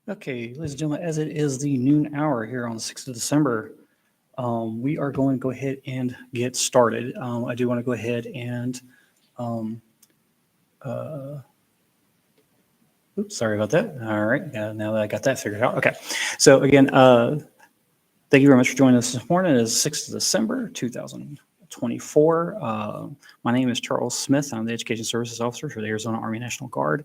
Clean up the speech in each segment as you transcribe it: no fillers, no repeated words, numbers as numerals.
Okay, ladies and gentlemen, as it is the noon hour here on the 6th of December, we are going to go ahead and get started. I do want to go ahead and, oops, sorry about that. All right, now that I got that figured out. Okay, so again, thank you very much for joining us this morning. It is 6th of December, 2024. My name is Charles Smith. I'm the Education Services Officer for the Arizona Army National Guard.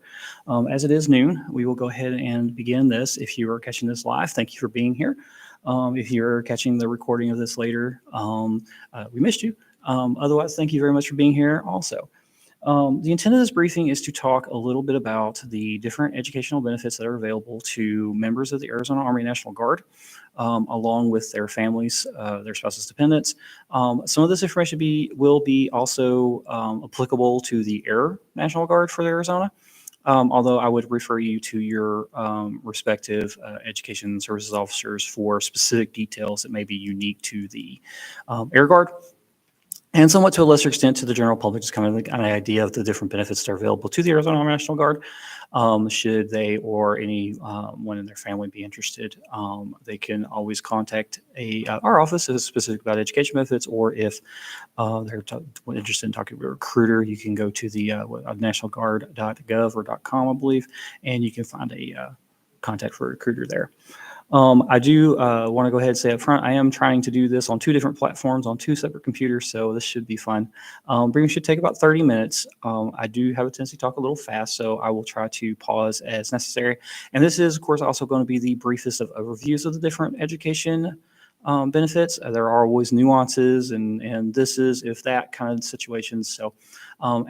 As it is noon, we will go ahead and begin this. If you are catching this live, thank you for being here. If you're catching the recording of this later, we missed you. Otherwise, thank you very much for being here also. The intent of this briefing is to talk a little bit about the different educational benefits that are available to members of the Arizona Army National Guard, along with their families, their spouses, dependents. Some of this information will be also applicable to the Air National Guard for Arizona, although I would refer you to your respective education services officers for specific details that may be unique to the Air Guard. And somewhat to a lesser extent to the general public, just kind of an idea of the different benefits that are available to the Arizona Army National Guard. Should they or anyone in their family be interested, they can always contact our office if it's specific about education benefits, or if they're interested in talking to a recruiter, you can go to the nationalguard.gov or .com, I believe, and you can find a contact for a recruiter there. I do want to go ahead and say up front, I am trying to do this on 2 different platforms on 2 separate computers, so this should be fun. Briefing should take about 30 minutes. I do have a tendency to talk a little fast, so I will try to pause as necessary. And this is, of course, also going to be the briefest of overviews of the different education benefits. There are always nuances and this is, if that kind of situations. So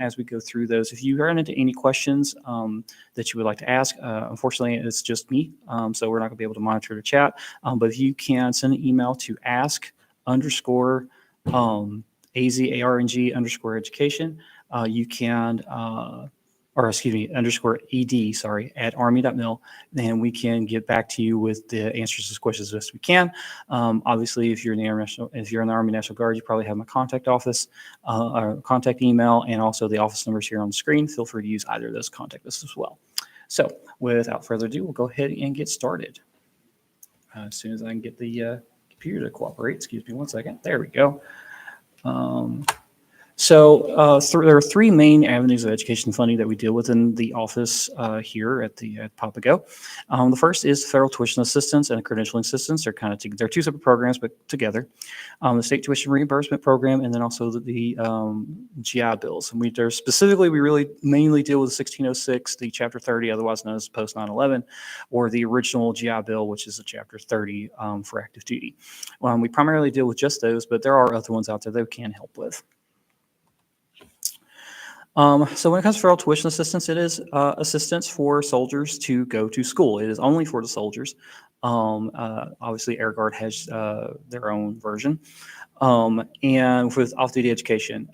as we go through those, if you run into any questions that you would like to ask, unfortunately, it's just me. So we're not gonna be able to monitor the chat. But if you can send an email to ask_AZARNG_education, you can _ED, at army.mil, then we can get back to you with the answers to questions as best we can. Obviously, if you're in the Army National Guard, you probably have my contact office, or contact email, and also the office numbers here on the screen. Feel free to use either of those to contact us as well. So without further ado, we'll go ahead and get started. As soon as I can get the computer to cooperate, excuse me one second. There we go. So there are 3 main avenues of education funding that we deal with in the office here at Papago. The first is federal tuition assistance and credentialing assistance. They're they're 2 separate programs, but together. The state tuition reimbursement program, and then also the GI Bills. And we really mainly deal with 1606, the Chapter 30, otherwise known as post 9/11, or the original GI Bill, which is the Chapter 30 for active duty. We primarily deal with just those, but there are other ones out there that we can help with. So when it comes to federal tuition assistance, it is assistance for soldiers to go to school. It is only for the soldiers. Obviously, Air Guard has their own version. And with off-duty education,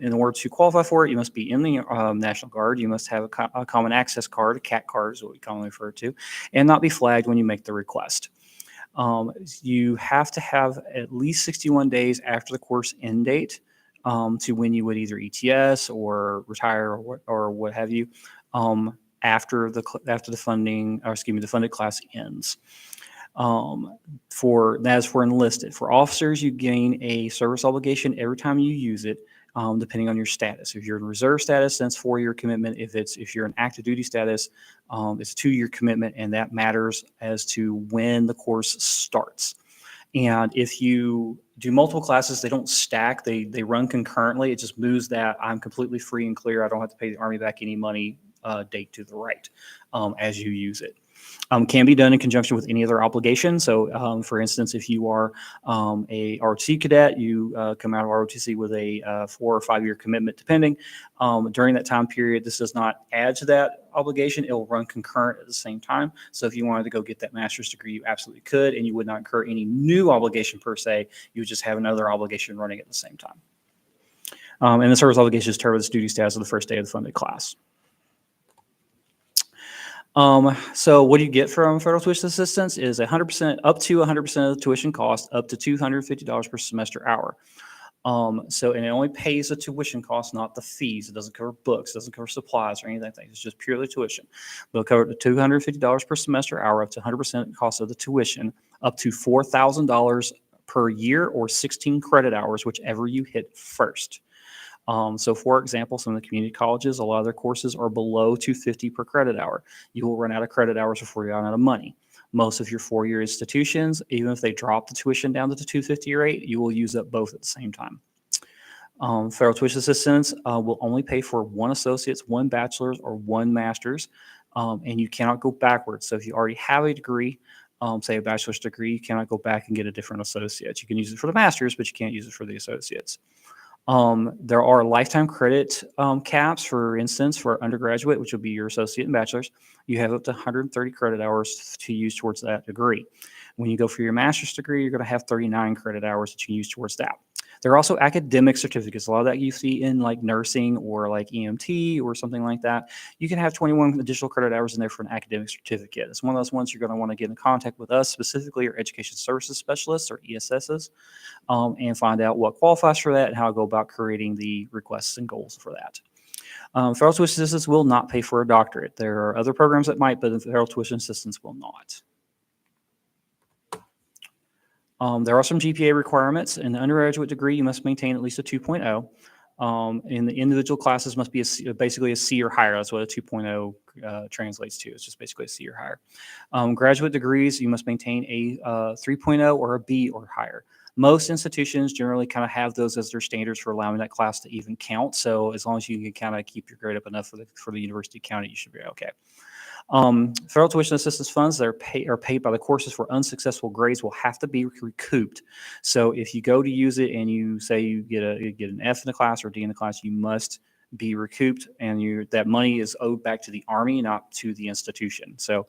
in order to qualify for it, you must be in the National Guard. You must have a common access card, a CAT card is what we commonly refer to, and not be flagged when you make the request. You have to have at least 61 days after the course end date to when you would either ETS or retire or what have you after the funded class ends. That is for enlisted. For officers, you gain a service obligation every time you use it, depending on your status. If you're in reserve status, then it's 4-year commitment. If you're in active duty status, it's a 2-year commitment, and that matters as to when the course starts. And if you do multiple classes, they don't stack, they run concurrently. It just moves that I'm completely free and clear, I don't have to pay the Army back any money date to the right as you use it. Can be done in conjunction with any other obligation. So for instance, if you are a ROTC cadet, you come out of ROTC with a 4 or 5 year commitment depending. During that time period, this does not add to that obligation. It will run concurrent at the same time. So if you wanted to go get that master's degree, you absolutely could, and you would not incur any new obligation per se. You would just have another obligation running at the same time. And the service obligation is determined as duty status of the first day of the funded class. So what do you get from federal tuition assistance is 100%, up to 100% of the tuition cost, up to $250 per semester hour. And it only pays the tuition costs, not the fees. It doesn't cover books, it doesn't cover supplies or anything. It's just purely tuition. They'll cover the $250 per semester hour up to 100% cost of the tuition, up to $4,000 per year or 16 credit hours, whichever you hit first. So for example, some of the community colleges, a lot of their courses are below $250 per credit hour. You will run out of credit hours before you run out of money. Most of your four-year institutions, even if they drop the tuition down to the $250 rate, you will use up both at the same time. Federal tuition assistance will only pay for one associate's, one bachelor's, or one master's, and you cannot go backwards. So if you already have a degree, say a bachelor's degree, you cannot go back and get a different associate. You can use it for the master's, but you can't use it for the associates. There are lifetime credit caps. For instance, for undergraduate, which will be your associate and bachelor's, you have up to 130 credit hours to use towards that degree. When you go for your master's degree, you're going to have 39 credit hours that you can use towards that. There are also academic certificates. A lot of that you see in like nursing or like EMT or something like that. You can have 21 additional credit hours in there for an academic certificate. It's one of those ones you're going to want to get in contact with us, specifically our education services specialists or ESSs, and find out what qualifies for that and how to go about creating the requests and goals for that. Federal tuition assistance will not pay for a doctorate. There are other programs that might, but the federal tuition assistance will not. There are some GPA requirements. In the undergraduate degree, you must maintain at least a 2.0. In the individual classes must be basically a C or higher. That's what a 2.0 translates to. It's just basically a C or higher. Graduate degrees, you must maintain a 3.0 or a B or higher. Most institutions generally kind of have those as their standards for allowing that class to even count. So as long as you can kind of keep your grade up enough for the university to count it, you should be okay. Federal tuition assistance funds that are paid by the courses for unsuccessful grades will have to be recouped. So if you go to use it and you say you get an F in the class or D in the class, you must be recouped, and that money is owed back to the Army, not to the institution. So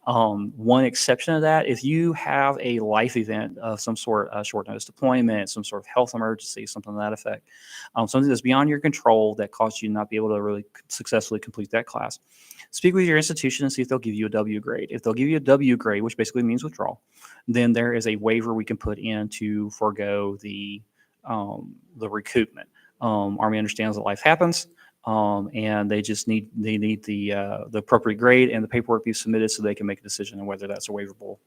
one exception to that, if you have a life event of some sort, a short notice deployment, some sort of health emergency, something to that effect, something that's beyond your control that caused you to not be able to really successfully complete that class, speak with your institution and see if they'll give you a W grade. If they'll give you a W grade, which basically means withdrawal, then there is a waiver we can put in to forego the recoupment. Army understands that life happens, and they just need the appropriate grade and the paperwork be submitted so they can make a decision on whether that's a waiverable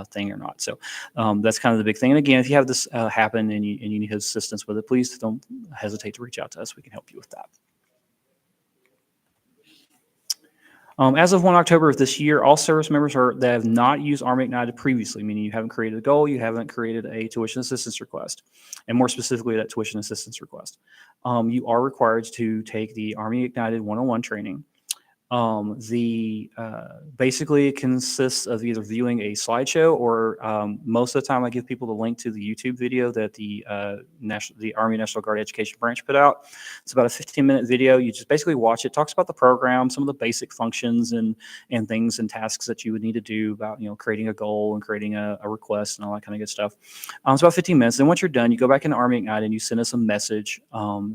thing or not. So that's kind of the big thing. And again, if you have this happen and you need assistance with it, please don't hesitate to reach out to us. We can help you with that. As of 1 October of this year, all service members that have not used Army Ignited previously, meaning you haven't created a goal, you haven't created a tuition assistance request, and more specifically that tuition assistance request, you are required to take the Army Ignited 101 training. Basically it consists of either viewing a slideshow or most of the time I give people the link to the YouTube video that the Army National Guard Education Branch put out. It's about a 15-minute video. You just basically watch it. It talks about the program, some of the basic functions and things and tasks that you would need to do about creating a goal and creating a request and all that kind of good stuff. It's about 15 minutes. Then once you're done, you go back into Army Ignite and you send us a message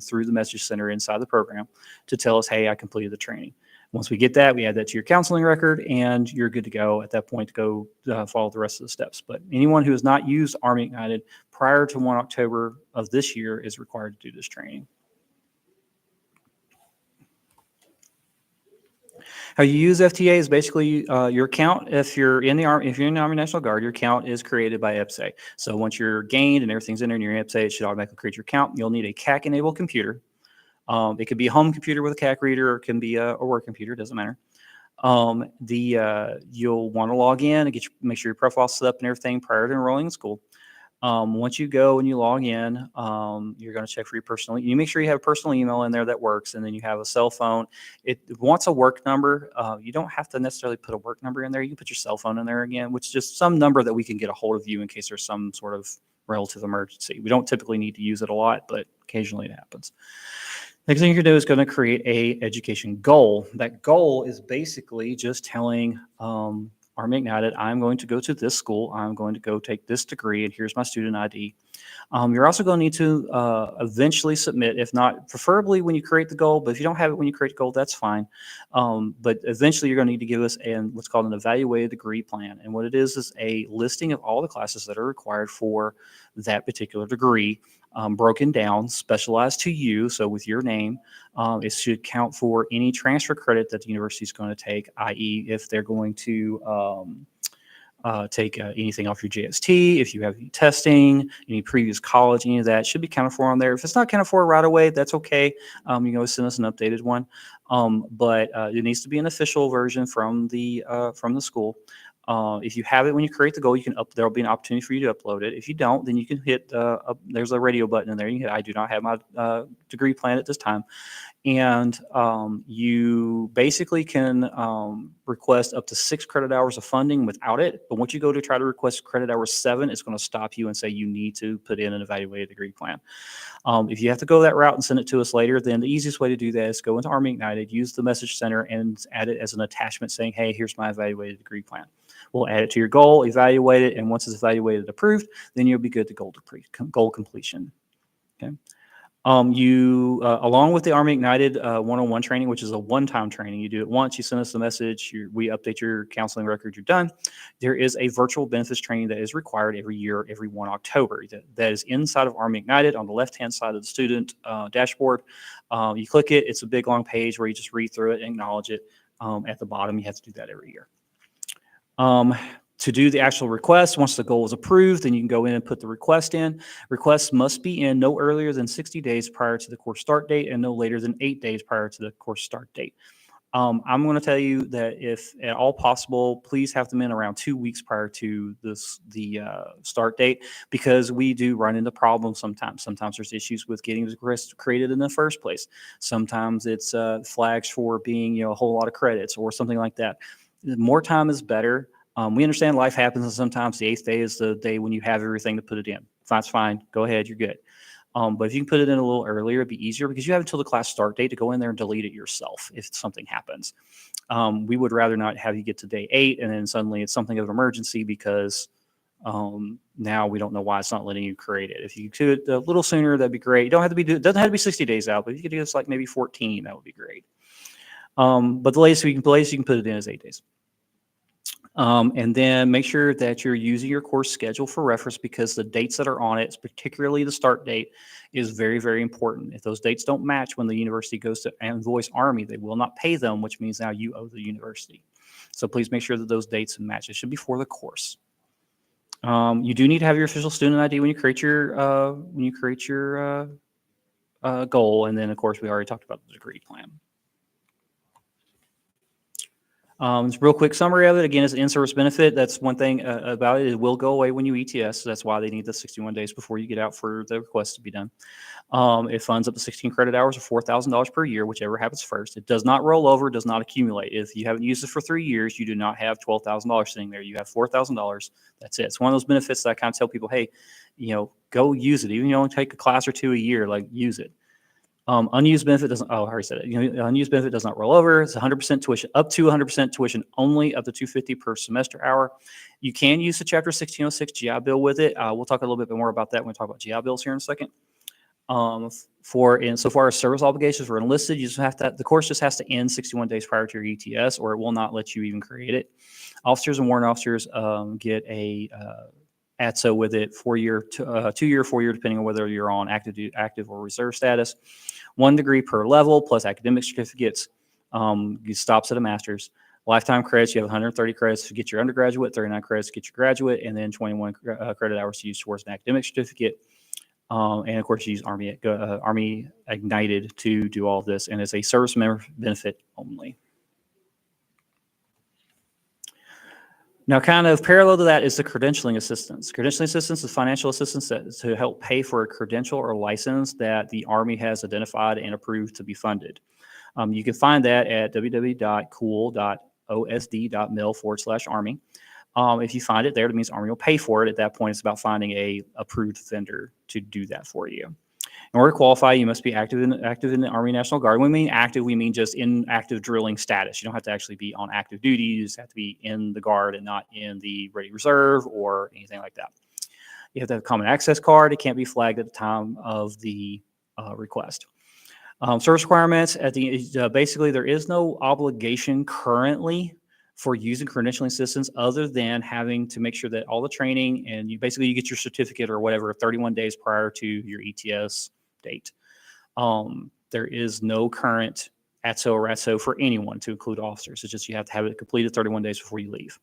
through the message center inside the program to tell us, hey, I completed the training. Once we get that, we add that to your counseling record, and you're good to go at that point to go follow the rest of the steps. But anyone who has not used Army Ignited prior to 1 October of this year is required to do this training. How you use FTA is basically your account. If you're in the Army National Guard, your account is created by EPSA. So once you're gained and everything's in there in your EPSA, it should automatically create your account. You'll need a CAC-enabled computer. It could be a home computer with a CAC reader, or it can be a work computer. Doesn't matter. You'll want to log in and make sure your profile's set up and everything prior to enrolling in school. Once you go and you log in, you're going to check for your personal. You make sure you have a personal email in there that works, and then you have a cell phone. It wants a work number. You don't have to necessarily put a work number in there. You can put your cell phone in there again, which is just some number that we can get a hold of you in case there's some sort of relative emergency. We don't typically need to use it a lot, but occasionally it happens. Next thing you're going to do is going to create a education goal. That goal is basically just telling Army Ignited, I'm going to go to this school, I'm going to go take this degree, and here's my student ID. You're also going to need to eventually submit, if not preferably when you create the goal, but if you don't have it when you create the goal, that's fine. But eventually you're going to need to give us what's called an evaluated degree plan. And what it is a listing of all the classes that are required for that particular degree, broken down, specialized to you. So with your name, it should count for any transfer credit that the university is going to take, i.e. if they're going to take anything off your JST, if you have any testing, any previous college, any of that should be counted for on there. If it's not counted for right away, that's okay. You can always send us an updated one. But it needs to be an official version from the school. If you have it when you create the goal, there'll be an opportunity for you to upload it. If you don't, then you can hit, there's a radio button in there. You can hit, I do not have my degree plan at this time. And you basically can request up to 6 credit hours of funding without it. But once you go to try to request credit hour 7, it's going to stop you and say you need to put in an evaluated degree plan. If you have to go that route and send it to us later, then the easiest way to do that is go into Army Ignited, use the message center, and add it as an attachment saying, hey, here's my evaluated degree plan. We'll add it to your goal, evaluate it, and once it's evaluated and approved, then you'll be good to goal completion. Okay. Along with the Army Ignited one-on-one training, which is a one-time training, you do it once, you send us a message, we update your counseling record, you're done. There is a virtual benefits training that is required every year, every 1 October. That is inside of Army Ignited on the left-hand side of the student dashboard. You click it, it's a big long page where you just read through it and acknowledge it. At the bottom, you have to do that every year. To do the actual request, once the goal is approved, then you can go in and put the request in. Requests must be in no earlier than 60 days prior to the course start date and no later than 8 days prior to the course start date. I'm going to tell you that if at all possible, please have them in around 2 weeks prior to the start date, because we do run into problems sometimes. Sometimes there's issues with getting the request created in the first place. Sometimes it's flags for being a whole lot of credits or something like that. More time is better. We understand life happens, and sometimes the 8th day is the day when you have everything to put it in. That's fine. Go ahead. You're good. But if you can put it in a little earlier, it'd be easier because you have until the class start date to go in there and delete it yourself if something happens. We would rather not have you get to day 8 and then suddenly it's something of an emergency because now we don't know why it's not letting you create it. If you could do it a little sooner, that'd be great. It doesn't have to be 60 days out, but if you could do this like maybe 14, that would be great. But the latest you can put it in is 8 days. And then make sure that you're using your course schedule for reference, because the dates that are on it, particularly the start date, is very, very important. If those dates don't match when the university goes to invoice Army, they will not pay them, which means now you owe the university. So please make sure that those dates match. It should be for the course. You do need to have your official student ID when you create your goal, and then of course we already talked about the degree plan. It's a real quick summary of it. Again, it's an in-service benefit. That's one thing about it. It will go away when you ETS. So that's why they need the 61 days before you get out for the request to be done. It funds up to 16 credit hours or $4,000 per year, whichever happens first. It does not roll over, does not accumulate. If you haven't used it for 3 years, you do not have $12,000 sitting there. You have $4,000. That's it. It's one of those benefits that I kind of tell people, hey, go use it. Even if you only take a class or 2 a year, use it. Unused benefit doesn't, I already said it. Unused benefit does not roll over. It's 100% tuition, up to 100% tuition only, up to $250 per semester hour. You can use the Chapter 1606 GI Bill with it. We'll talk a little bit more about that when we talk about GI Bills here in a second. Insofar as service obligations were enlisted, you just have to, the course just has to end 61 days prior to your ETS, or it will not let you even create it. Officers and warrant officers get a ATSO with it, 4-year, 2-year, 4-year, depending on whether you're on active or reserve status. 1 degree per level plus academic certificates. It stops at a master's. Lifetime credits, you have 130 credits to get your undergraduate, 39 credits to get your graduate, and then 21 credit hours to use towards an academic certificate. And of course, you use Army Ignited to do all of this, and it's a service member benefit only. Now, kind of parallel to that is the credentialing assistance. Credentialing assistance is financial assistance to help pay for a credential or license that the Army has identified and approved to be funded. You can find that at www.cool.osd.mil/Army. If you find it there, that means Army will pay for it. At that point, it's about finding a approved vendor to do that for you. In order to qualify, you must be active in the Army National Guard. When we mean active, we mean just in active drilling status. You don't have to actually be on active duty. You just have to be in the Guard and not in the Ready Reserve or anything like that. You have to have a common access card. It can't be flagged at the time of the request. Service requirements, basically there is no obligation currently for using credentialing assistance other than having to make sure that all the training and you get your certificate or whatever 31 days prior to your ETS date. There is no current ATSO or ATSO for anyone, to include officers. It's just you have to have it completed 31 days before you leave.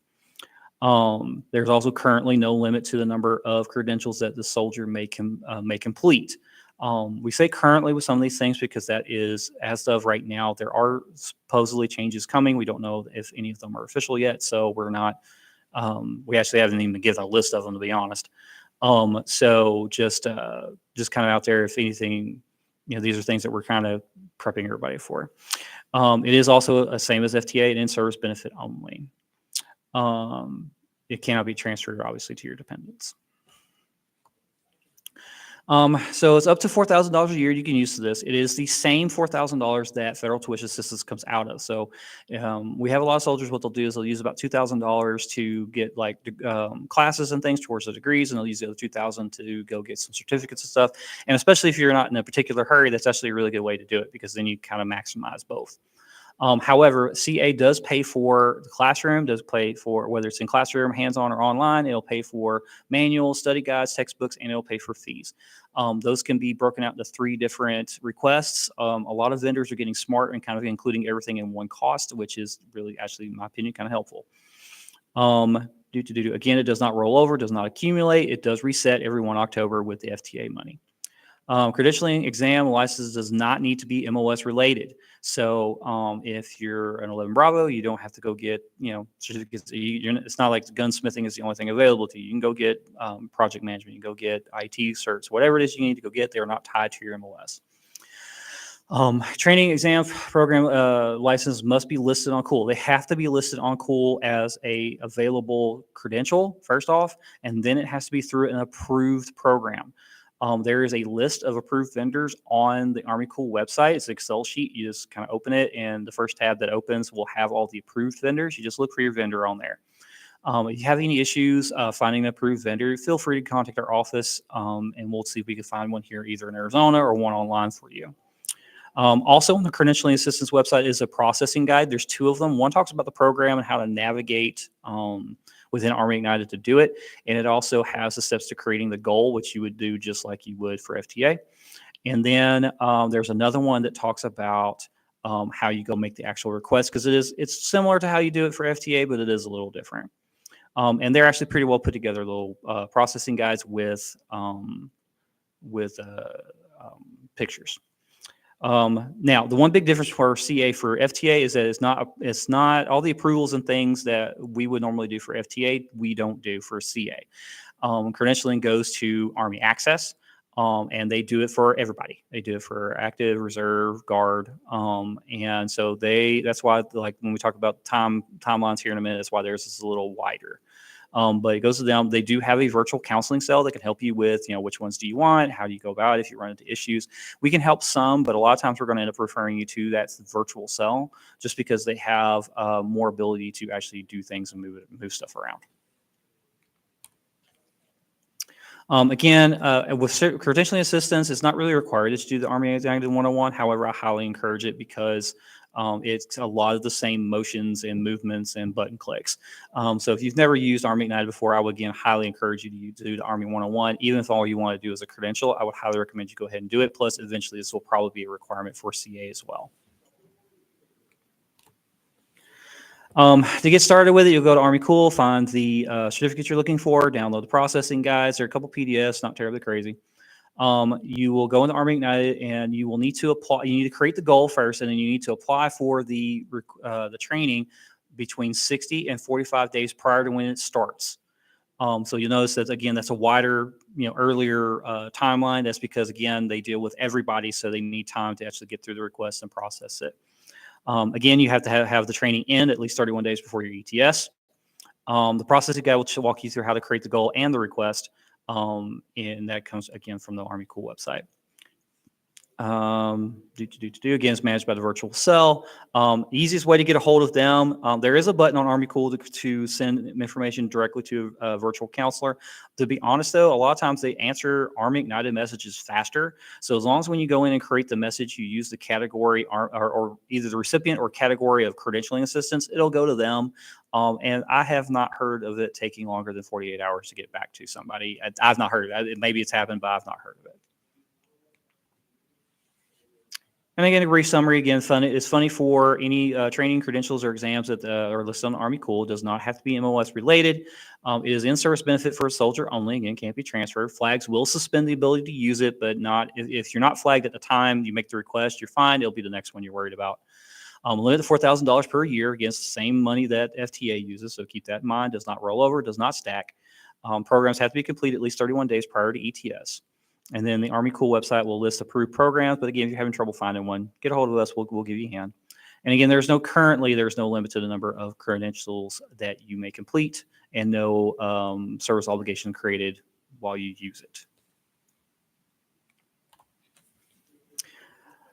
There's also currently no limit to the number of credentials that the soldier may complete. We say currently with some of these things because that is, as of right now, there are supposedly changes coming. We don't know if any of them are official yet, so we're not, we actually haven't even given a list of them, to be honest. So just kind of out there, if anything, these are things that we're kind of prepping everybody for. It is also the same as FTA, an in-service benefit only. It cannot be transferred, obviously, to your dependents. So it's up to $4,000 a year you can use this. It is the same $4,000 that federal tuition assistance comes out of. So we have a lot of soldiers, what they'll do is they'll use about $2,000 to get like classes and things towards the degrees, and they'll use the other $2,000 to go get some certificates and stuff. And especially if you're not in a particular hurry, that's actually a really good way to do it because then you kind of maximize both. However, CA does pay for the classroom, does pay for whether it's in classroom, hands-on, or online. It'll pay for manuals, study guides, textbooks, and it'll pay for fees. Those can be broken out into 3 different requests. A lot of vendors are getting smart and kind of including everything in one cost, which is really, actually, in my opinion, kind of helpful. Again, it does not roll over, does not accumulate. It does reset every 1 October with the FTA money. Credentialing exam license does not need to be MOS related. So if you're an 11 Bravo, you don't have to go get, certificates. It's not like gunsmithing is the only thing available to you. You can go get project management, you can go get IT certs, whatever it is you need to go get. They're not tied to your MOS. Training exam program license must be listed on COOL. They have to be listed on COOL as a available credential, first off, and then it has to be through an approved program. There is a list of approved vendors on the Army COOL website. It's an Excel sheet. You just kind of open it, and the first tab that opens will have all the approved vendors. You just look for your vendor on there. If you have any issues finding an approved vendor, feel free to contact our office, and we'll see if we can find one here either in Arizona or one online for you. Also on the Credentialing Assistance website is a processing guide. There's 2 of them. One talks about the program and how to navigate within Army Ignited to do it. And it also has the steps to creating the goal, which you would do just like you would for FTA. And then there's another one that talks about how you go make the actual request, because it's similar to how you do it for FTA, but it is a little different. And they're actually pretty well put together, little processing guides with pictures. Now, the one big difference for CA for FTA is that it's not all the approvals and things that we would normally do for FTA, we don't do for CA. Credentialing goes to Army Access, and they do it for everybody. They do it for active, reserve, guard, and so that's why, like when we talk about timelines here in a minute, that's why theirs is a little wider. But it goes to them. They do have a virtual counseling cell that can help you with, which ones do you want? How do you go about it if you run into issues? We can help some, but a lot of times we're going to end up referring you to that virtual cell just because they have more ability to actually do things and move stuff around. Again, with credentialing assistance, it's not really required to do the Army Ignited 101. However, I highly encourage it because it's a lot of the same motions and movements and button clicks. So if you've never used Army Ignited before, I would again highly encourage you to do the Army 101. Even if all you want to do is a credential, I would highly recommend you go ahead and do it. Plus, eventually, this will probably be a requirement for CA as well. To get started with it, you'll go to Army COOL, find the certificates you're looking for, download the processing guides. There are a couple PDFs, not terribly crazy. You will go into Army Ignited, and you will need to apply. You need to create the goal first, and then you need to apply for the training between 60 and 45 days prior to when it starts. So you'll notice that, again, that's a wider, earlier timeline. That's because, again, they deal with everybody, so they need time to actually get through the request and process it. Again, you have to have the training end at least 31 days before your ETS. The processing guide will walk you through how to create the goal and the request, and that comes, again, from the Army COOL website. Again, it's managed by the virtual cell. Easiest way to get a hold of them, there is a button on Army COOL to send information directly to a virtual counselor. To be honest, though, a lot of times they answer Army Ignited messages faster. So as long as when you go in and create the message, you use the category or either the recipient or category of credentialing assistance, it'll go to them. And I have not heard of it taking longer than 48 hours to get back to somebody. I've not heard of it. Maybe it's happened, but I've not heard of it. And again, a brief summary. Again, it's funny for any training, credentials, or exams that are listed on the Army Cool. It does not have to be MOS related. It is in-service benefit for a soldier only. Again, can't be transferred. Flags will suspend the ability to use it, but not if you're not flagged at the time you make the request, you're fine. It'll be the next one you're worried about. Limit to $4,000 per year against the same money that FTA uses. So keep that in mind. Does not roll over. Does not stack. Programs have to be completed at least 31 days prior to ETS. And then the Army Cool website will list approved programs. But again, if you're having trouble finding one, get a hold of us. We'll give you a hand. And again, there's no limit to the number of credentials that you may complete, and no service obligation created while you use it.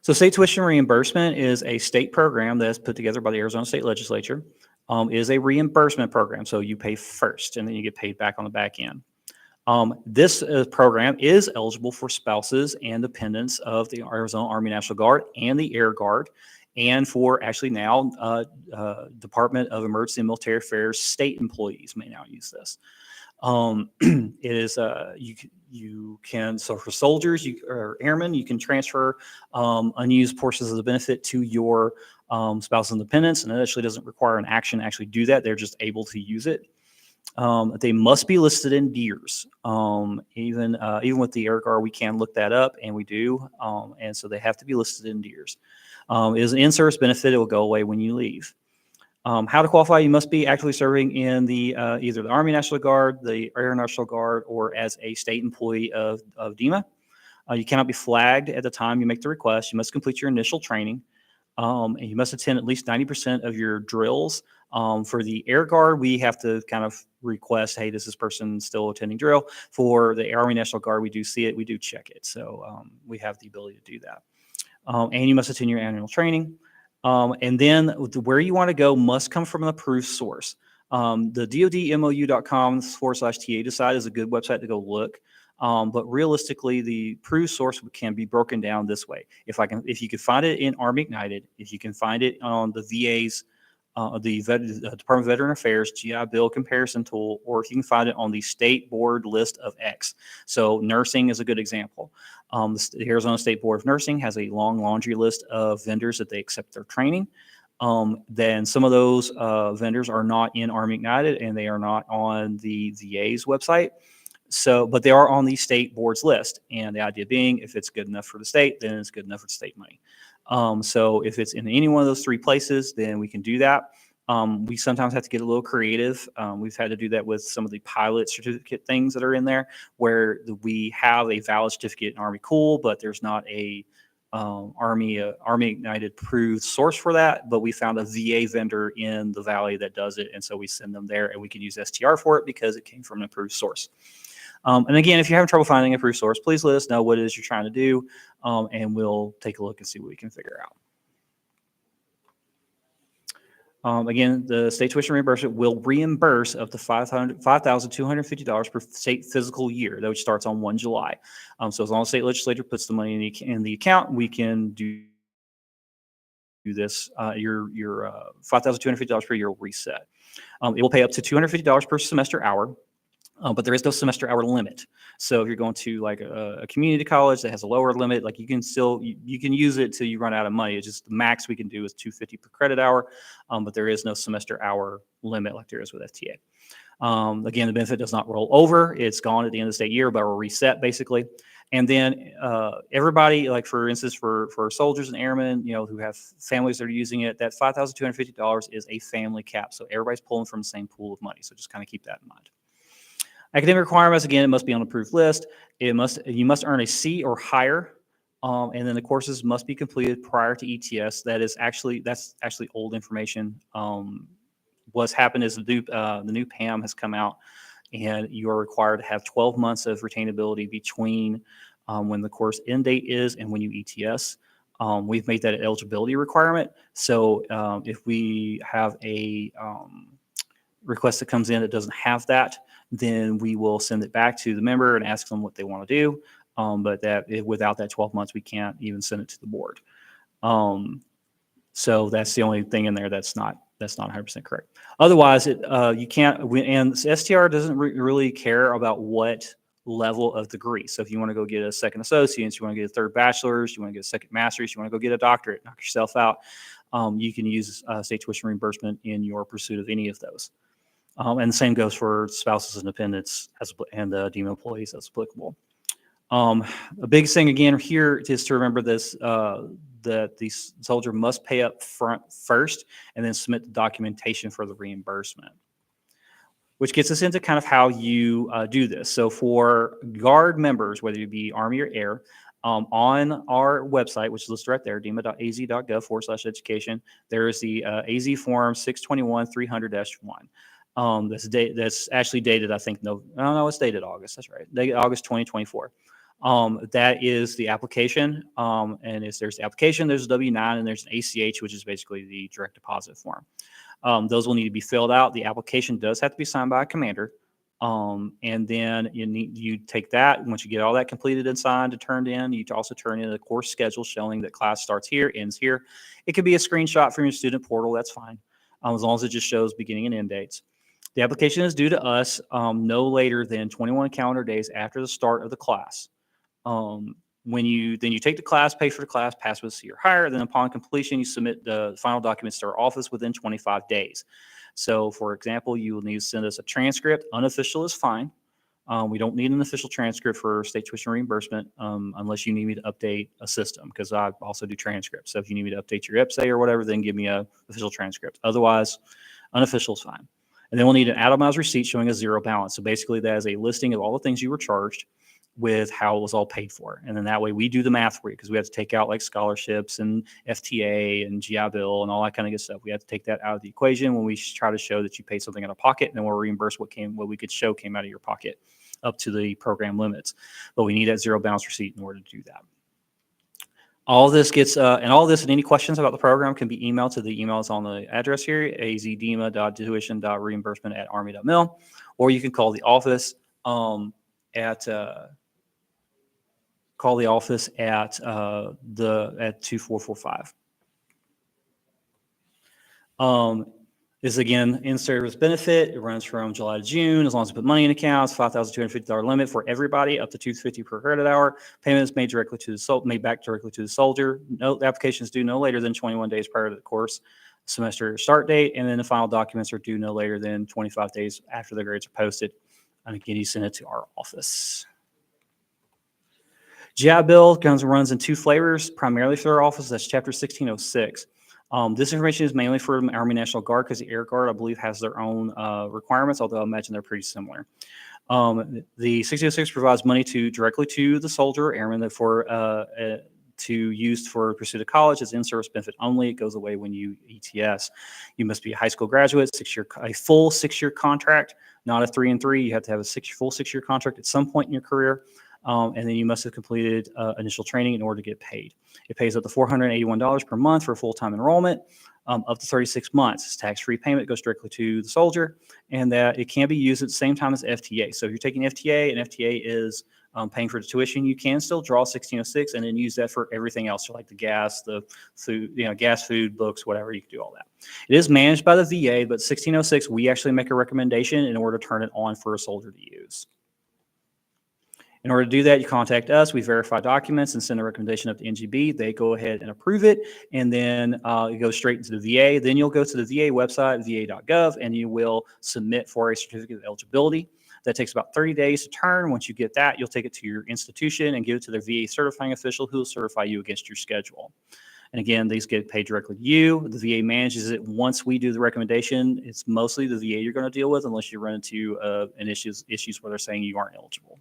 So state tuition reimbursement is a state program that's put together by the Arizona State Legislature. It is a reimbursement program. So you pay first, and then you get paid back on the back end. This program is eligible for spouses and dependents of the Arizona Army National Guard and the Air Guard, and for actually now Department of Emergency and Military Affairs state employees may now use this. It is you can, so for soldiers or airmen, you can transfer unused portions of the benefit to your spouse and dependents, and it actually doesn't require an action to actually do that. They're just able to use it. They must be listed in DEERS. Even with the Air Guard, we can look that up, and we do. And so they have to be listed in DEERS. It is an in-service benefit. It will go away when you leave. How to qualify? You must be actually serving in the either the Army National Guard, the Air National Guard, or as a state employee of DEMA. You cannot be flagged at the time you make the request. You must complete your initial training. And you must attend at least 90% of your drills. For the Air Guard, we have to kind of request, hey, does this person still attending drill? For the Army National Guard, we do see it, we do check it. So we have the ability to do that. And you must attend your annual training. And then where you want to go must come from an approved source. The DoDMOU.com/TA Decide is a good website to go look. But realistically, the approved source can be broken down this way. If you can find it in Army Ignited, if you can find it on the VA's, the Department of Veteran Affairs GI Bill comparison tool, or if you can find it on the state board list of X. So nursing is a good example. The Arizona State Board of Nursing has a long laundry list of vendors that they accept their training. Then some of those vendors are not in Army Ignited, and they are not on the VA's website. So, but they are on the state board's list. And the idea being, if it's good enough for the state, then it's good enough for the state money. So if it's in any one of those three places, then we can do that. We sometimes have to get a little creative. We've had to do that with some of the pilot certificate things that are in there, where we have a valid certificate in Army Cool, but there's not a Army Ignited approved source for that. But we found a VA vendor in the Valley that does it, and so we send them there, and we can use STR for it because it came from an approved source. And again, if you're having trouble finding an approved source, please let us know what it is you're trying to do, and we'll take a look and see what we can figure out. Again, the state tuition reimbursement will reimburse up to $5,250 per state physical year, which starts on 1 July. So as long as the state legislature puts the money in the account, we can do this. Your $5,250 per year will reset. It will pay up to $250 per semester hour. But there is no semester hour limit. So if you're going to like a community college that has a lower limit, like you can use it till you run out of money. It's just the max we can do is $250 per credit hour. But there is no semester hour limit like there is with FTA. Again, the benefit does not roll over. It's gone at the end of the state year, but will reset basically. And then everybody, like for instance, for soldiers and airmen, who have families that are using it, that $5,250 is a family cap. So everybody's pulling from the same pool of money. So just kind of keep that in mind. Academic requirements, again, it must be on an approved list. You must earn a C or higher, and then the courses must be completed prior to ETS. That's actually old information. What's happened is the new PAM has come out, and you are required to have 12 months of retainability between when the course end date is and when you ETS. We've made that an eligibility requirement. So if we have a request that comes in that doesn't have that, then we will send it back to the member and ask them what they want to do. But without that 12 months, we can't even send it to the board. So that's the only thing in there that's not That's not 100% correct. Otherwise, you can't, and STR doesn't really care about what level of degree. So if you want to go get a second associate's, you want to get a third bachelor's, you want to get a second master's, you want to go get a doctorate, knock yourself out, you can use state tuition reimbursement in your pursuit of any of those. And the same goes for spouses and dependents and DEMA employees as applicable. A big thing again here is to remember this, that the soldier must pay up front first and then submit the documentation for the reimbursement, which gets us into kind of how you do this. So for Guard members, whether you be Army or Air, on our website, which is listed right there, dema.az.gov/education, there is the AZ Form 621-300-1. That's actually dated, I think, it's dated August. That's right, dated August 2024. That is the application, and there's the application, there's a W-9, and there's an ACH, which is basically the direct deposit form. Those will need to be filled out. The application does have to be signed by a commander, and then you take that. Once you get all that completed and signed and turned in, you also turn in a course schedule showing that class starts here, ends here. It could be a screenshot from your student portal. That's fine, as long as it just shows beginning and end dates. The application is due to us no later than 21 calendar days after the start of the class. When you take the class, pay for the class, pass with C or higher, then upon completion, you submit the final documents to our office within 25 days. So for example, you will need to send us a transcript. Unofficial is fine. We don't need an official transcript for state tuition reimbursement unless you need me to update a system, because I also do transcripts. So if you need me to update your IPSA or whatever, then give me a official transcript. Otherwise, unofficial is fine. And then we'll need an itemized receipt showing a zero balance. So basically that is a listing of all the things you were charged with how it was all paid for. And then that way we do the math for you, because we have to take out like scholarships and FTA and GI Bill and all that kind of good stuff. We have to take that out of the equation when we try to show that you paid something out of pocket, and then we'll reimburse what we could show came out of your pocket up to the program limits. But we need that zero balance receipt in order to do that. All this gets, and any questions about the program can be emailed to the emails on the address here, azdema.tuition.reimbursement@army.mil, or you can call the office at 2445. This again, in-service benefit. It runs from July to June. As long as you put money in accounts, $5,250 limit for everybody, up to $250 per credit hour. Payment is made back directly to the soldier. The application is due no later than 21 days prior to the course semester start date, and then the final documents are due no later than 25 days after the grades are posted. And again, you send it to our office. GI Bill runs in two flavors, primarily for our office. That's Chapter 1606. This information is mainly for the Army National Guard, because the Air Guard, I believe, has their own requirements, although I imagine they're pretty similar. The 1606 provides money directly to the soldier or airman to use for pursuit of college. It's in-service benefit only. It goes away when you ETS. You must be a high school graduate, a full 6-year contract, not a 3 and 3. You have to have a full 6-year contract at some point in your career. And then you must have completed initial training in order to get paid. It pays up to $481 per month for full-time enrollment, up to 36 months. It's tax-free payment. It goes directly to the soldier, and that it can be used at the same time as FTA. So if you're taking FTA and FTA is paying for the tuition, you can still draw 1606 and then use that for everything else, so like the gas, the food, gas, food, books, whatever. You can do all that. It is managed by the VA, but 1606, we actually make a recommendation in order to turn it on for a soldier to use. In order to do that, you contact us. We verify documents and send a recommendation up to NGB. They go ahead and approve it, and then it goes straight into the VA. Then you'll go to the VA website, va.gov, and you will submit for a certificate of eligibility. That takes about 30 days to turn. Once you get that, you'll take it to your institution and give it to their VA certifying official, who will certify you against your schedule. And again, these get paid directly to you. The VA manages it. Once we do the recommendation, it's mostly the VA you're going to deal with, unless you run into issues where they're saying you aren't eligible.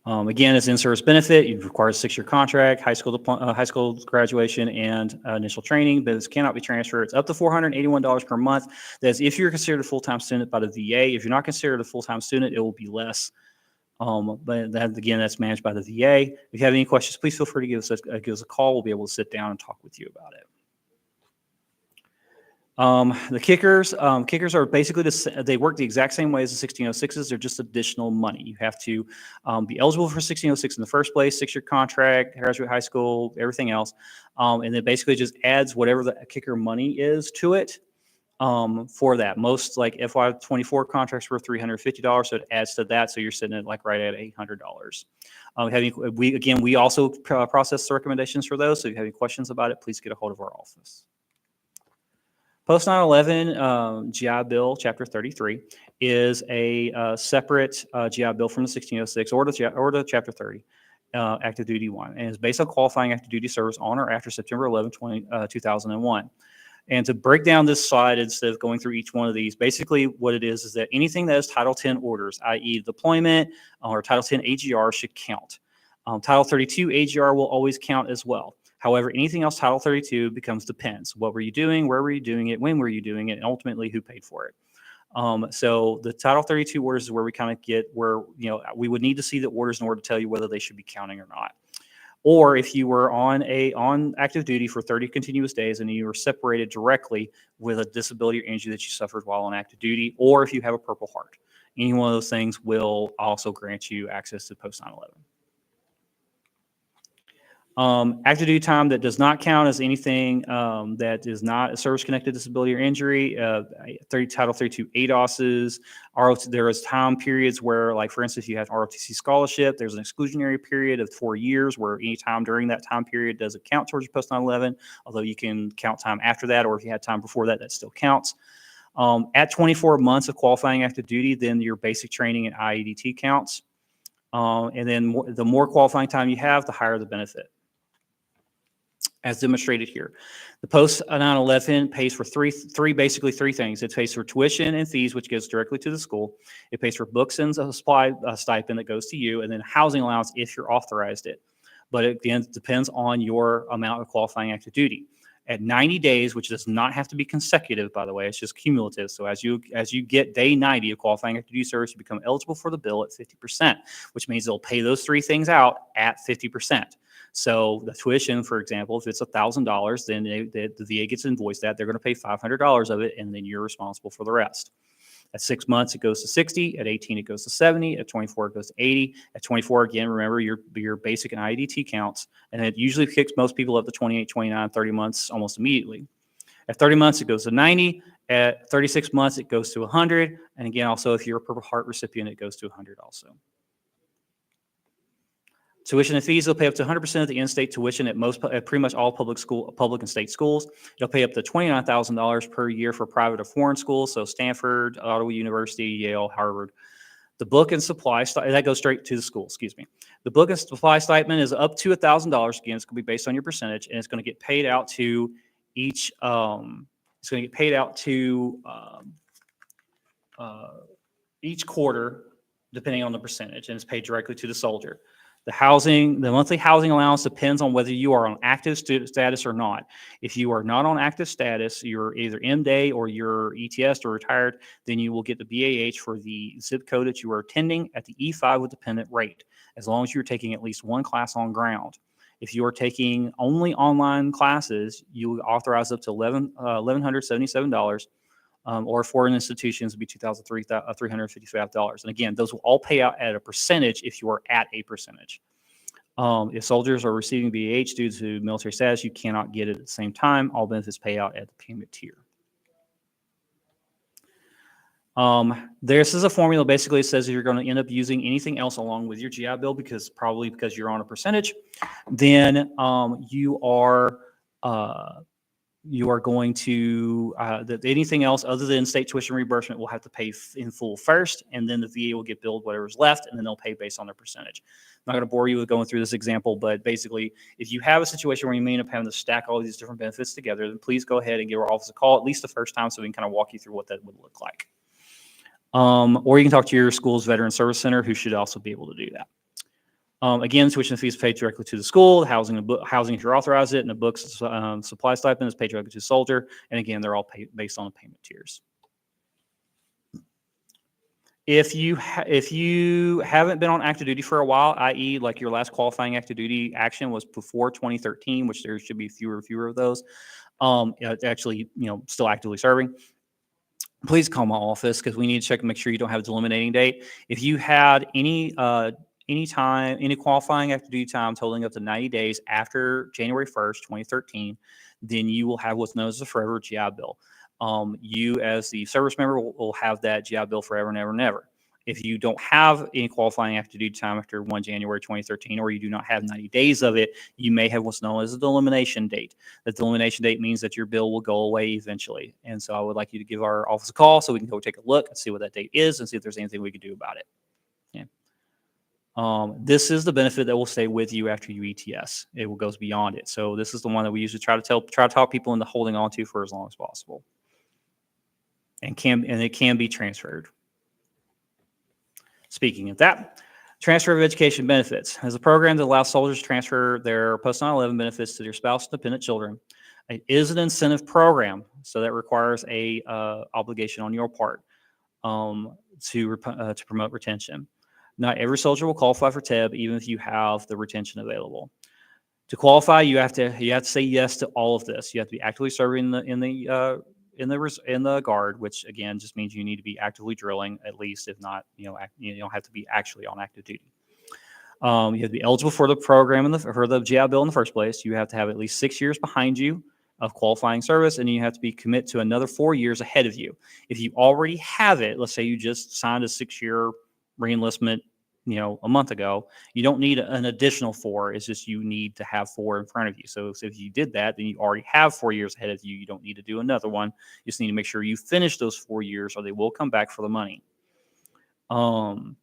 Again, it's in-service benefit. You require a 6-year contract, high school graduation, and initial training. But this cannot be transferred. It's up to $481 per month. That's if you're considered a full-time student by the VA. If you're not considered a full-time student, it will be less. But that's managed by the VA. If you have any questions, please feel free to give us a call. We'll be able to sit down and talk with you about it. The kickers are basically they work the exact same way as the 1606s. They're just additional money. You have to be eligible for 1606 in the first place, 6-year contract, graduate high school, everything else. And it basically just adds whatever the kicker money is to it for that. Most like FY24 contracts were $350, so it adds to that. So you're sitting at like right at $800. We also process the recommendations for those. So if you have any questions about it, please get a hold of our office. Post 9/11 GI Bill Chapter 33 is a separate GI Bill from the 1606 or the Chapter 30 active duty one, and is based on qualifying active duty service on or after September 11, 2001. And to break down this slide instead of going through each one of these, basically what it is that anything that is Title 10 orders, i.e. deployment or Title 10 AGR, should count. Title 32 AGR will always count as well. However, anything else Title 32 becomes depends. What were you doing? Where were you doing it? When were you doing it? And ultimately, who paid for it? So the Title 32 orders is where we kind of get where, we would need to see the orders in order to tell you whether they should be counting or not. Or if you were on active duty for 30 continuous days and you were separated directly with a disability or injury that you suffered while on active duty, or if you have a Purple Heart, any one of those things will also grant you access to post 9/11. Active duty time that does not count as anything that is not a service-connected disability or injury. Title 32 ADOSs. There is time periods where, like for instance, you have ROTC scholarship. There's an exclusionary period of 4 years where any time during that time period doesn't count towards your post 9/11, although you can count time after that, or if you had time before that, that still counts. At 24 months of qualifying active duty, then your basic training and IEDT counts. And then the more qualifying time you have, the higher the benefit, as demonstrated here. The post 9/11 pays for basically three things. It pays for tuition and fees, which goes directly to the school. It pays for books and a supply stipend that goes to you, and then housing allowance if you're authorized it. But again, it depends on your amount of qualifying active duty. At 90 days, which does not have to be consecutive, by the way, it's just cumulative. So as you get day 90 of qualifying active duty service, you become eligible for the bill at 50%, which means they'll pay those three things out at 50%. So the tuition, for example, if it's $1,000, then the VA gets invoiced that. They're going to pay $500 of it, and then you're responsible for the rest. At 6 months, it goes to 60. At 18, it goes to 70. At 24, it goes to 80. At 24, again, remember your basic and IEDT counts, and it usually kicks most people up to 28, 29, 30 months almost immediately. At 30 months, it goes to 90. At 36 months, it goes to 100. And again, also, if you're a Purple Heart recipient, it goes to 100 also. Tuition and fees, they'll pay up to 100% of the in-state tuition at pretty much all public and state schools. They'll pay up to $29,000 per year for private or foreign schools, so Stanford, Ottawa University, Yale, Harvard. The book and supply, that goes straight to the school, excuse me. The book and supply stipend is up to $1,000. Again, it's going to be based on your percentage, and it's going to get paid out to each each quarter, depending on the percentage, and it's paid directly to the soldier. The monthly housing allowance depends on whether you are on active status or not. If you are not on active status, you're either M-Day or you're ETS or retired, then you will get the BAH for the zip code that you are attending at the E5 with dependent rate, as long as you're taking at least one class on ground. If you are taking only online classes, you authorize up to $1,177. Or foreign institutions would be $2,355. And again, those will all pay out at a percentage if you are at a percentage. If soldiers are receiving BAH due to military status, you cannot get it at the same time. All benefits pay out at the payment tier. This is a formula. Basically, it says if you're going to end up using anything else along with your GI Bill, because you're on a percentage, then you are going to anything else other than state tuition reimbursement will have to pay in full first, and then the VA will get billed whatever's left, and then they'll pay based on their percentage. I'm not going to bore you with going through this example, but basically, if you have a situation where you may end up having to stack all of these different benefits together, then please go ahead and give our office a call at least the first time so we can kind of walk you through what that would look like. Or you can talk to your school's Veteran Service Center, who should also be able to do that. Again, tuition fees paid directly to the school, housing if you're authorized it, and the books supply stipend is paid directly to the soldier. And again, they're all based on the payment tiers. If you haven't been on active duty for a while, i.e., like your last qualifying active duty action was before 2013, which there should be fewer and fewer of those, actually, still actively serving, please call my office because we need to check and make sure you don't have a delimiting date. If you had any time, any qualifying active duty time totaling up to 90 days after January 1st, 2013, then you will have what's known as a forever GI Bill. You as the service member will have that GI Bill forever and ever and ever. If you don't have any qualifying active duty time after 1 January 2013, or you do not have 90 days of it, you may have what's known as a delimitation date. The delimitation date means that your bill will go away eventually. And so I would like you to give our office a call so we can go take a look and see what that date is and see if there's anything we can do about it. Yeah. This is the benefit that will stay with you after you ETS. It goes beyond it. So this is the one that we usually try to talk people into holding on to for as long as possible. And it can be transferred. Speaking of that, transfer of education benefits is a program that allows soldiers to transfer their post 9/11 benefits to their spouse and dependent children. It is an incentive program, so that requires a obligation on your part to promote retention. Not every soldier will qualify for TEB, even if you have the retention available. To qualify, you have to say yes to all of this. You have to be actively serving in the guard, which again just means you need to be actively drilling at least. If not, you don't have to be actually on active duty. You have to be eligible for the program for the GI Bill in the first place. You have to have at least 6 years behind you of qualifying service, and you have to be committed to another 4 years ahead of you. If you already have it, let's say you just signed a 6-year reenlistment, a month ago, you don't need an additional 4. It's just you need to have 4 in front of you. So if you did that, then you already have 4 years ahead of you. You don't need to do another one. You just need to make sure you finish those 4 years, or they will come back for the money. And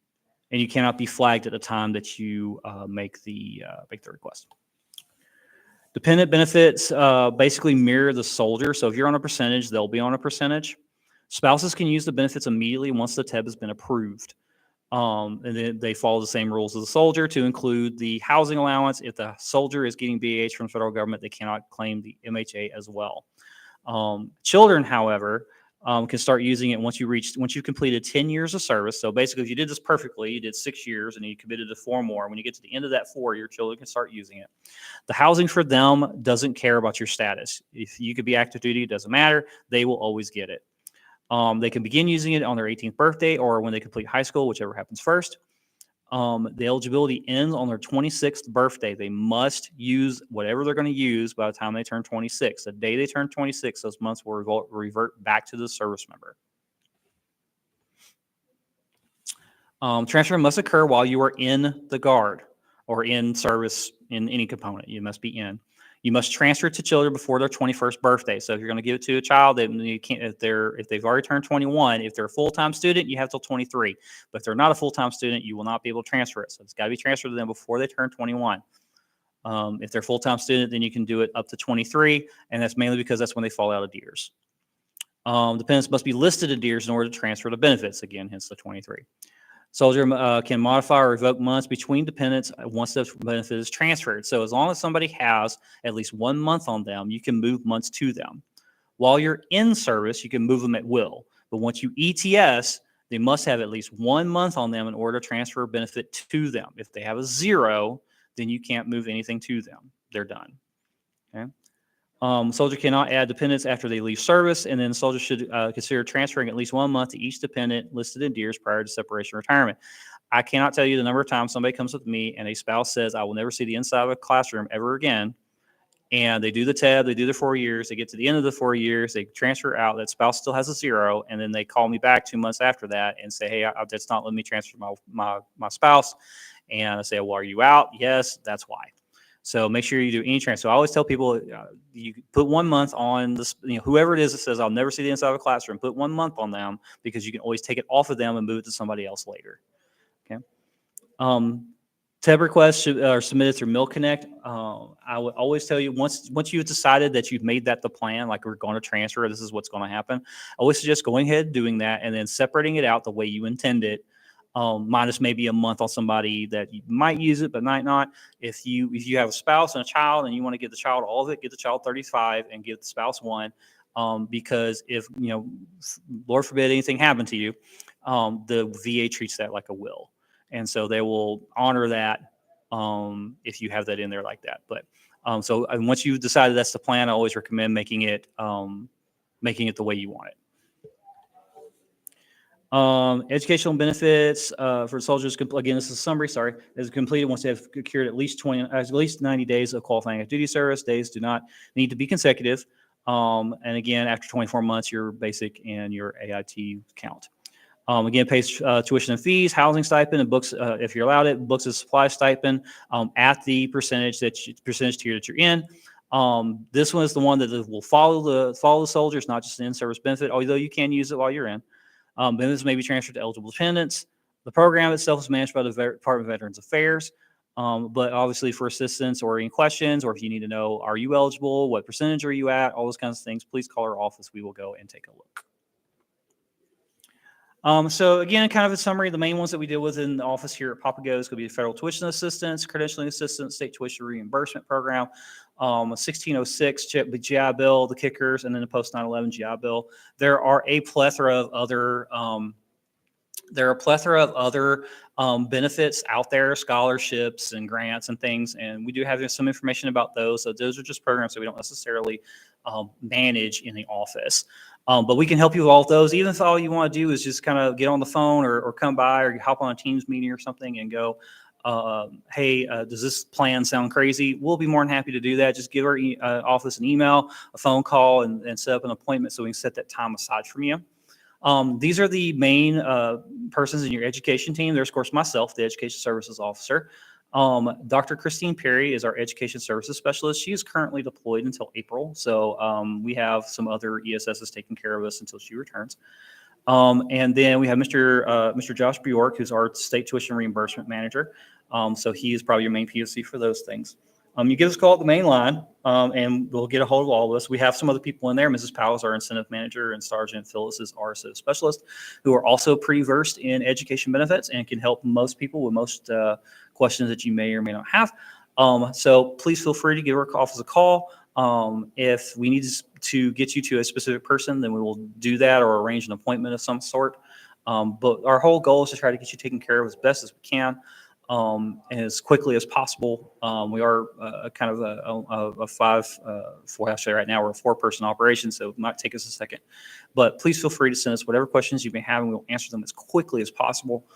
you cannot be flagged at the time that you make the request. Dependent benefits basically mirror the soldier. So if you're on a percentage, they'll be on a percentage. Spouses can use the benefits immediately once the TEB has been approved. And then they follow the same rules as the soldier to include the housing allowance. If the soldier is getting BAH from the federal government, they cannot claim the MHA as well. Children, however, can start using it once you've completed 10 years of service. So basically, if you did this perfectly, you did 6 years and you committed to 4 more. When you get to the end of that 4, your children can start using it. The housing for them doesn't care about your status. If you could be active duty, it doesn't matter. They will always get it. They can begin using it on their 18th birthday or when they complete high school, whichever happens first. The eligibility ends on their 26th birthday. They must use whatever they're going to use by the time they turn 26. The day they turn 26, those months will revert back to the service member. Transfer must occur while you are in the guard or in service in any component. You must be in. You must transfer to children before their 21st birthday. So if you're going to give it to a child, then you can't. If they've already turned 21, if they're a full-time student, you have till 23. But if they're not a full-time student, you will not be able to transfer it. So it's got to be transferred to them before they turn 21. If they're a full-time student, then you can do it up to 23, and that's mainly because that's when they fall out of DEERS. Dependents must be listed in DEERS in order to transfer the benefits. Again, hence the 23. Soldier can modify or revoke months between dependents once the benefit is transferred. So as long as somebody has at least 1 month on them, you can move months to them. While you're in service, you can move them at will. But once you ETS, they must have at least 1 month on them in order to transfer a benefit to them. If they have a 0, then you can't move anything to them. They're done. Okay. Soldier cannot add dependents after they leave service, and then soldiers should consider transferring at least 1 month to each dependent listed in DEERS prior to separation or retirement. I cannot tell you the number of times somebody comes with me and a spouse says, I will never see the inside of a classroom ever again. And they do the TEB, they do their 4 years, they get to the end of the 4 years, they transfer out, that spouse still has a 0, and then they call me back 2 months after that and say, hey, that's not letting me transfer my spouse. And I say, well, are you out? Yes, that's why. So make sure you do any transfer. So I always tell people, you put 1 month on this, whoever it is that says, I'll never see the inside of a classroom, put 1 month on them because you can always take it off of them and move it to somebody else later. Okay. TEB requests are submitted through Mill Connect. I would always tell you once you've decided that you've made that the plan, like we're going to transfer, this is what's going to happen. I always suggest going ahead and doing that and then separating it out the way you intend it. Minus maybe a month on somebody that you might use it but might not. If you have a spouse and a child and you want to give the child all of it, give the child 35 and give the spouse 1, because if Lord forbid anything happened to you, the VA treats that like a will. And so they will honor that if you have that in there like that. But so once you've decided that's the plan, I always recommend making it the way you want it. Educational benefits for soldiers. Again, this is a summary. Sorry, is completed once they have secured at least 90 days of qualifying active duty service. Days do not need to be consecutive. And again, after 24 months, your basic and your AIT count. Again, pays tuition and fees, housing stipend, and books if you're allowed it. Books and supply stipend at the percentage tier that you're in. This one is the one that will follow the soldiers, not just an in-service benefit, although you can use it while you're in. Benefits may be transferred to eligible dependents. The program itself is managed by the Department of Veterans Affairs. But obviously for assistance or any questions, or if you need to know, are you eligible? What percentage are you at? All those kinds of things, please call our office. We will go and take a look. So again, kind of a summary, the main ones that we deal with in the office here at Papago is going to be federal tuition assistance, credentialing assistance, state tuition reimbursement program, 1606 GI Bill, the kickers, and then the post 9/11 GI Bill. There are a plethora of other benefits out there, scholarships and grants and things, and we do have some information about those. So those are just programs that we don't necessarily manage in the office. But we can help you with all of those, even if all you want to do is just kind of get on the phone or come by or hop on a Teams meeting or something and go, hey, does this plan sound crazy? We'll be more than happy to do that. Just give our office an email, a phone call, and set up an appointment so we can set that time aside from you. These are the main persons in your education team. There's, of course, myself, the Education Services Officer. Dr. Christine Perry is our Education Services Specialist. She is currently deployed until April. So we have some other ESSs taking care of us until she returns. And then we have Mr. Josh Bjork, who's our State Tuition Reimbursement Manager. So he is probably your main POC for those things. You give us a call at the main line, and we'll get a hold of all of us. We have some other people in there. Mrs. Powell is our incentive manager, and Sergeant Phyllis is our incentive specialist, who are also pretty versed in education benefits and can help most people with most questions that you may or may not have. So please feel free to give our office a call. If we need to get you to a specific person, then we will do that or arrange an appointment of some sort. But our whole goal is to try to get you taken care of as best as we can. As quickly as possible. We are kind of a actually right now we're a 4-person operation, so it might take us a second. But please feel free to send us whatever questions you may have, and we'll answer them as quickly as possible.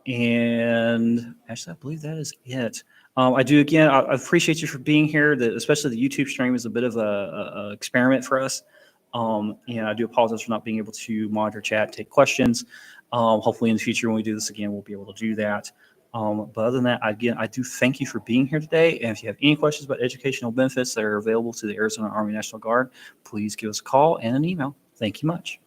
And actually, I believe that is it. I appreciate you for being here. Especially the YouTube stream is a bit of a experiment for us. And I do apologize for not being able to monitor chat, take questions. Hopefully in the future, when we do this again, we'll be able to do that. But other than that, again, I do thank you for being here today. And if you have any questions about educational benefits that are available to the Arizona Army National Guard, please give us a call and an email. Thank you much.